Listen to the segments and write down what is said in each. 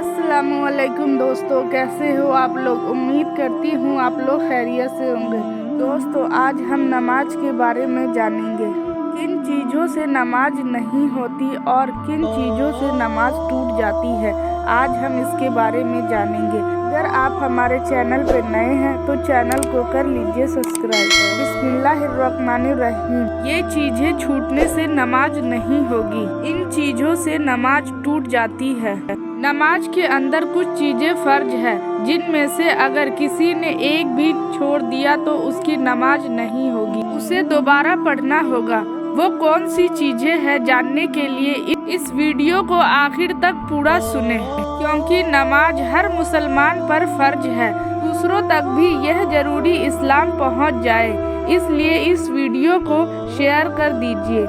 अस्सलामुअलैकुम दोस्तों, कैसे हो आप लोग। उम्मीद करती हूँ आप लोग खैरियत से होंगे। दोस्तों, आज हम नमाज के बारे में जानेंगे। किन चीज़ों से नमाज नहीं होती और किन चीज़ों से नमाज टूट जाती है, आज हम इसके बारे में जानेंगे। अगर आप हमारे चैनल पर नए हैं तो चैनल को कर लीजिए सब्सक्राइब। बिस्मिल्लाहिर्रहमानिर्रहीम। ये चीज़ें छूटने से नमाज नहीं होगी। इन चीज़ों से नमाज टूट जाती है। नमाज के अंदर कुछ चीजें फर्ज है, जिनमें से अगर किसी ने एक भी छोड़ दिया तो उसकी नमाज नहीं होगी, उसे दोबारा पढ़ना होगा। वो कौन सी चीजें हैं, जानने के लिए इस वीडियो को आखिर तक पूरा सुने, क्योंकि नमाज हर मुसलमान पर फर्ज है। दूसरों तक भी यह जरूरी इस्लाम पहुंच जाए, इसलिए इस वीडियो को शेयर कर दीजिए।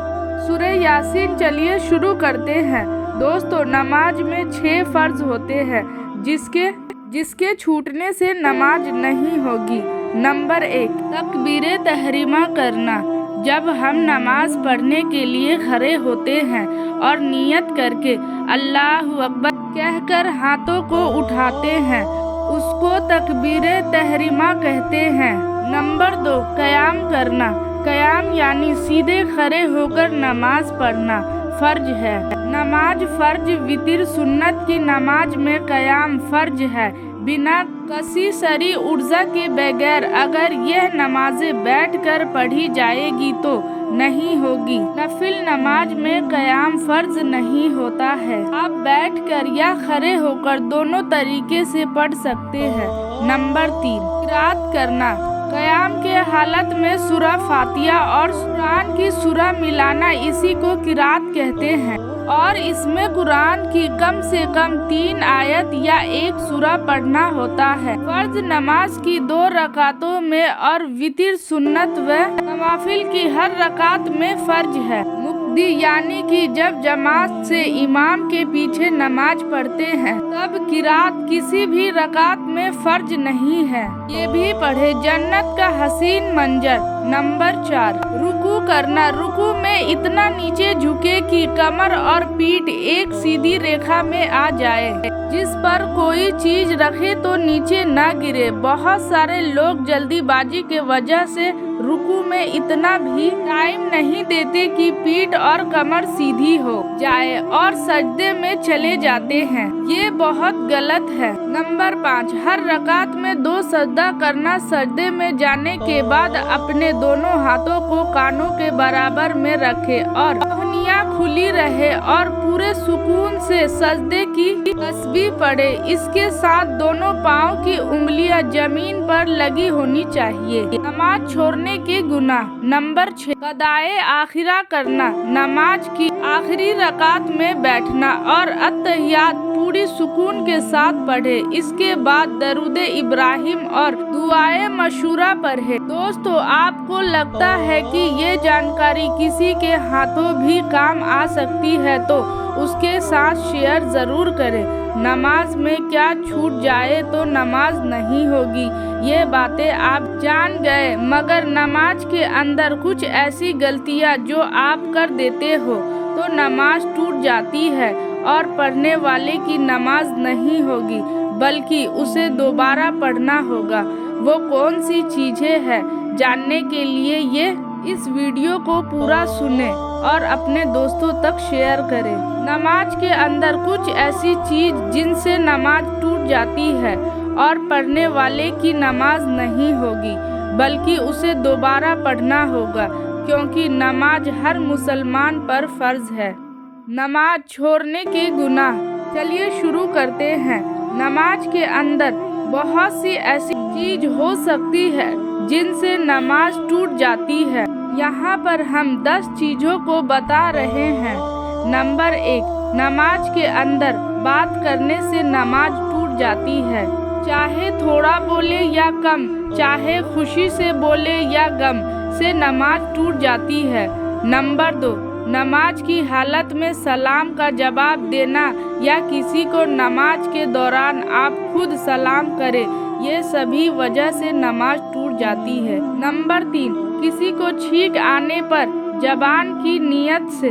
सूरह यासीन, चलिए शुरू करते हैं। दोस्तों, नमाज में 6 फर्ज होते हैं जिसके छूटने से नमाज नहीं होगी। नंबर 1, तकबीरे तहरीमा करना। जब हम नमाज पढ़ने के लिए खड़े होते हैं और नियत करके अल्लाहु अकबर कहकर हाथों को उठाते हैं, उसको तकबीरे तहरीमा कहते हैं। नंबर 2, क़याम करना। क़याम यानी सीधे खड़े होकर नमाज पढ़ना फर्ज है। नमाज फर्ज वितिर सुन्नत की नमाज में क़याम फर्ज है। बिना किसी शरई ऊर्जा के बगैर अगर यह नमाजें बैठकर पढ़ी जाएगी तो नहीं होगी। नफिल नमाज में क़याम फर्ज नहीं होता है। आप बैठकर या खड़े होकर दोनों तरीके से पढ़ सकते हैं। नंबर 3, क़िराअत करना। क़याम के हालत में सूरह फातिहा और कुरान की सूरह मिलाना, इसी को क़िराअत कहते हैं, और इसमें कुरान की कम से कम 3 आयत या 1 सूरह पढ़ना होता है। फर्ज नमाज की 2 रकातों में और वितिर सुन्नत व नवाफिल की हर रकात में फर्ज है। मुक्दी यानी कि जब जमात से इमाम के पीछे नमाज पढ़ते हैं तब क़िराअत किसी भी रकात में फर्ज नहीं है। ये भी पढ़े जन्नत का हसीन मंजर। नंबर 4, रुकू करना। रुकू में इतना नीचे झुके कि कमर और पीठ एक सीधी रेखा में आ जाए, जिस पर कोई चीज रखे तो नीचे ना गिरे। बहुत सारे लोग जल्दीबाजी के वजह से रुकू में इतना भी टाइम नहीं देते कि पीठ और कमर सीधी हो जाए और सजदे में चले जाते हैं। ये बहुत गलत है। नंबर 5, हर रकात में 2 सजदा करना। सजदे में जाने के बाद अपने दोनों हाथों को कानों के बराबर में रखे और टहनियाँ खुली रहे और पूरे सुकून से सजदे की तस्बीह पढ़े। इसके साथ दोनों पाँव की उंगलियां जमीन पर लगी होनी चाहिए। नमाज छोड़ने के गुनाह। नंबर 6, कदाए आखिरा करना। नमाज की आखिरी रकात में बैठना और अत्तहियात पूरी सुकून के साथ पढ़े। इसके बाद दरूदे इब्राहिम और दुआए मशूरा पढ़े। दोस्तों, आपको लगता है कि ये जानकारी किसी के हाथों भी काम आ सकती है तो उसके साथ शेयर जरूर करें। नमाज में क्या छूट जाए तो नमाज नहीं होगी, ये बातें आप जान गए, मगर नमाज के अंदर कुछ ऐसी गलतियां जो आप कर देते हो तो नमाज टूट जाती है और पढ़ने वाले की नमाज नहीं होगी, बल्कि उसे दोबारा पढ़ना होगा। वो कौन सी चीजें हैं, जानने के लिए इस वीडियो को पूरा सुने और अपने दोस्तों तक शेयर करें। नमाज के अंदर कुछ ऐसी चीज जिनसे नमाज टूट जाती है और पढ़ने वाले की नमाज नहीं होगी, बल्कि उसे दोबारा पढ़ना होगा, क्योंकि नमाज हर मुसलमान पर फर्ज है। नमाज छोड़ने के गुनाह। चलिए शुरू करते हैं। नमाज के अंदर बहुत सी ऐसी चीज हो सकती है जिनसे नमाज टूट जाती है। यहाँ पर हम 10 चीजों को बता रहे हैं। नंबर 1, नमाज के अंदर बात करने से नमाज टूट जाती है। चाहे थोड़ा बोले या कम, चाहे खुशी से बोले या गम से नमाज टूट जाती है। नंबर 2, नमाज की हालत में सलाम का जवाब देना या किसी को नमाज के दौरान आप खुद सलाम करें, ये सभी वजह से नमाज टूट जाती है। नंबर 3, किसी को छींक आने पर जबान की नियत से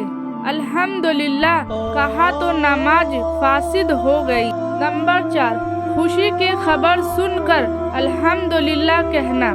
अल्हम्दुलिल्लाह कहा तो नमाज फासिद हो गई। नंबर 4, खुशी की खबर सुनकर अल्हम्दुलिल्लाह कहना।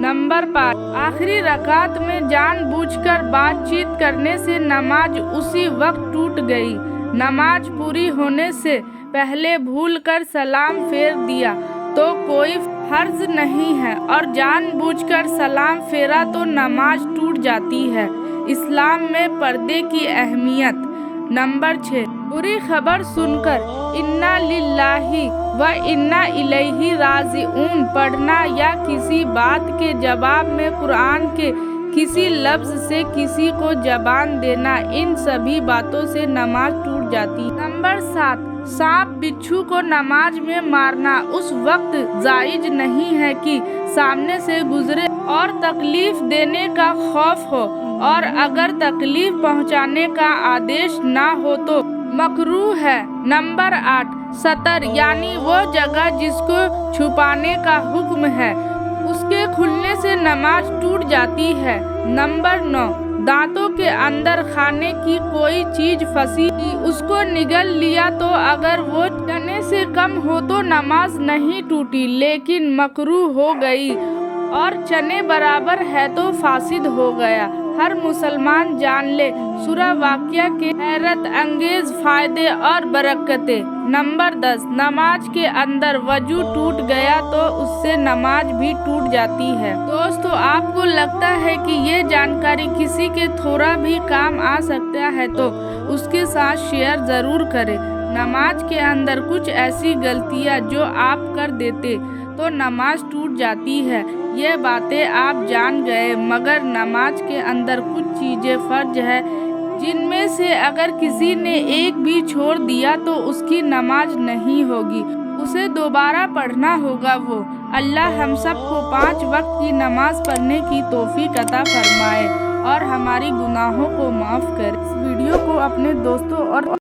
नंबर 5, आखिरी रकात में जानबूझकर बातचीत करने से नमाज उसी वक्त टूट गई। नमाज पूरी होने से पहले भूलकर सलाम फेर दिया तो कोई फर्ज नहीं है, और जानबूझकर सलाम फेरा तो नमाज टूट जाती है। इस्लाम में पर्दे की अहमियत। नंबर 6, बुरी खबर सुनकर इन्ना लिल्लाहि व इन्ना इलैहि राजिऊन पढ़ना या किसी बात के जवाब में कुरान के किसी लफ्ज से किसी को जबान देना, इन सभी बातों से नमाज टूट जाती है। नंबर 7, सांप बिच्छू को नमाज में मारना उस वक्त जायज नहीं है कि सामने से गुजरे और तकलीफ देने का खौफ हो, और अगर तकलीफ पहुंचाने का आदेश ना हो तो मकरूह है। नंबर 8, सतर यानी वो जगह जिसको छुपाने का हुक्म है, उसके खुलने से नमाज टूट जाती है। नंबर 9, दांतों के अंदर खाने की कोई चीज फंसी, उसको निगल लिया तो अगर वो चने से कम हो तो नमाज नहीं टूटी, लेकिन मकरूह हो गई, और चने बराबर है तो फासिद हो गया। हर मुसलमान जान ले सूरह वाक़िया के हैरत अंगेज फायदे और बरकतें। नंबर 10, नमाज के अंदर वजू टूट गया तो उससे नमाज भी टूट जाती है। दोस्तों, आपको लगता है कि ये जानकारी किसी के थोड़ा भी काम आ सकता है तो उसके साथ शेयर ज़रूर करें। नमाज के अंदर कुछ ऐसी गलतियाँ जो आप कर देते तो नमाज टूट जाती है, ये बातें आप जान गए, मगर नमाज के अंदर कुछ चीज़ें फ़र्ज है जिनमें से अगर किसी ने एक भी छोड़ दिया तो उसकी नमाज नहीं होगी, उसे दोबारा पढ़ना होगा। वो अल्लाह हम सबको 5 वक्त की नमाज पढ़ने की तौफीक अता फरमाए और हमारी गुनाहों को माफ़ करे। इस वीडियो को अपने दोस्तों और